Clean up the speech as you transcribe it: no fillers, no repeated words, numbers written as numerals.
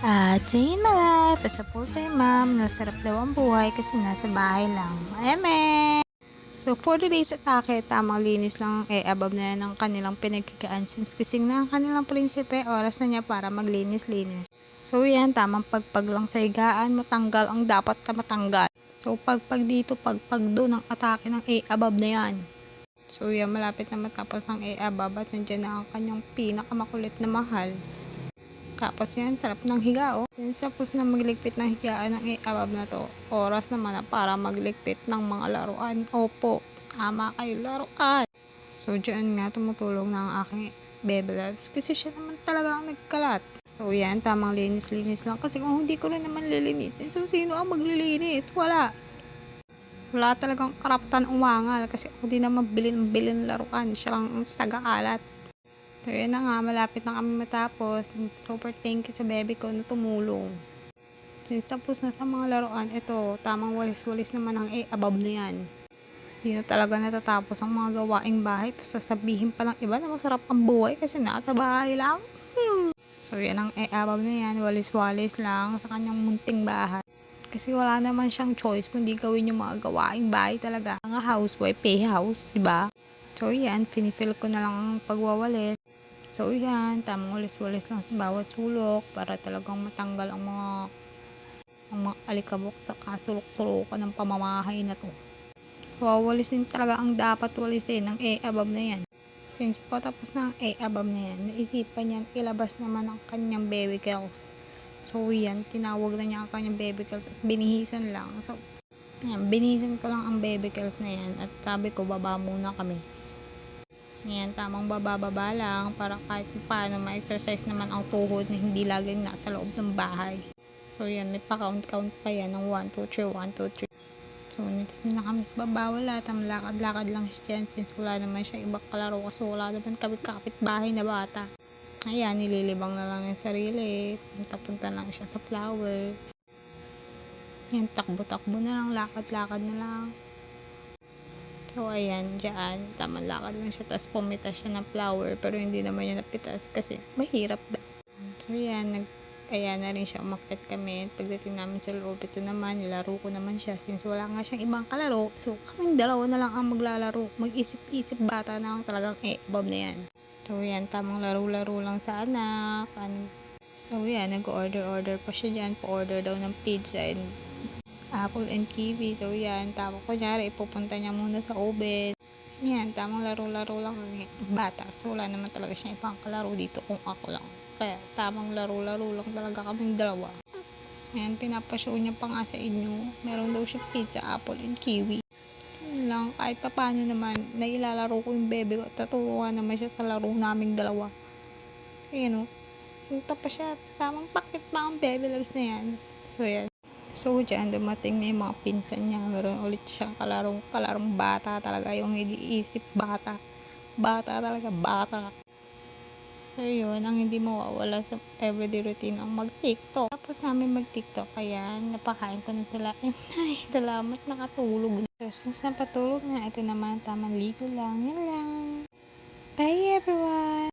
At Jane Malay, pa-support kay ma'am, nasarap daw ang buhay kasi nasa bahay lang. Eme! So, for today's atake, tamang linis lang above na yan ng kanilang pinagkikaan. Since kising na ang kanilang prinsipe, oras na niya para maglinis-linis. So, yan, tamang pagpag lang sa higaan, matanggal ang dapat na matanggal. So, pagpag dito, pagpag doon ang atake ng above na yan. So, yan, malapit na matapos ang above at nandiyan na ang kanyang pinakamakulit na mahal. Tapos yan, sarap ng higa Since tapos na magligpit ng higaan ng above na to, oras naman na para magligpit ng mga laruan. Opo, tama kayo, laruan. So dyan nga tumutulong na ang aking baby loves kasi siya naman talaga ang nagkalat. So yan, tamang linis-linis lang kasi kung hindi ko rin naman lilinisin, so sino ang maglilinis? Wala talagang karapatan umangal kasi ako di naman bilin laruan. Siya lang ang taga-alat. So, yun na nga, malapit na kami matapos. And super thank you sa baby ko na tumulong. Since tapos na sa mga laruan, ito, tamang walis-walis naman ang above na yan. Hindi na talaga natatapos ang mga gawaing bahay. Tapos sasabihin pa lang iba na masarap ang buhay kasi nasa bahay lang. So, yan ang above na yan. Walis-walis lang sa kanyang munting bahay. Kasi wala naman siyang choice kundi gawin yung mga gawaing bahay talaga. Ang housewife, pay house, diba? So, yan, finifill ko na lang ang pagwawalis. So, yan, tamang walis-walis lang sa bawat sulok para talagang matanggal ang mga alikabok sa kasulok-sulukan ng pamamahay na to. Wawalisin talaga ang dapat walisin ng above na yan. Since patapos na ang above na yan, naisipan niyan ilabas naman ang kanyang baby girls. So, yan, tinawag na niya ang kanyang baby girls at binihisan lang. So, yan, binihisan ko lang ang baby girls na yan at sabi ko, baba muna kami. Yan, tamang bababa lang para kahit paano ma-exercise naman ang tuhod na hindi laging nasa loob ng bahay. So, yan, may pa-count-count pa yan ng 1, 2, 3, 1, 2, 3. So, nito na kami sa baba. Wala, lakad-lakad lang siya dyan since wala naman siya ibang kalaro kasi wala naman kapit bahay na bata. Ayan, nililibang na lang yung sarili. Punta-punta lang siya sa flower. Yan, takbo-takbo na lang, lakad-lakad na lang. So, ayan, dyan, tamang lakad lang siya, tapos pumitas siya ng flower, pero hindi naman niya napitas kasi mahirap daw. So, yan, kaya na rin siya, umakyat kami. Pagdating namin sa loob, ito naman, nilaro ko naman siya, since wala nga siyang ibang kalaro, so kaming dalawa na lang ang maglalaro. Mag-isip-isip, bata na lang talagang above na yan. So, yan, tamang laro-laro lang sa anak. So, yan, nag-order pa siya dyan, pa-order daw ng pizza and apple and kiwi. So, yan. Tama, kunyari, ipupunta niya muna sa oven. Yan, tamang laro-laro lang ng bata. So, wala naman talaga siya ibang kalaro dito kung ako lang. Kaya, tamang laro-laro lang talaga kaming dalawa. Yan, pinapashow niya pa nga sa inyo. Meron daw siya pizza, apple and kiwi. Yun lang, kahit pa paano naman, nailalaro ko yung bebe ko. Tatuwa naman siya sa laro naming dalawa. Ayan o. Punta pa siya. Tamang pakit pa ang baby loves na yan. So, yan. So, dyan, dumating na yung mga pinsan niya. Meron ulit siyang kalarong bata talaga. Yung hindi isip bata. Bata talaga, bata. So, yun, ang hindi mawawala sa everyday routine ang mag-TikTok. Tapos namin mag-TikTok, kaya napakain ko na sila. Ay, salamat, nakatulog na. So, sa patulog na, ito naman, tamang ligo lang. Yan lang. Bye, everyone!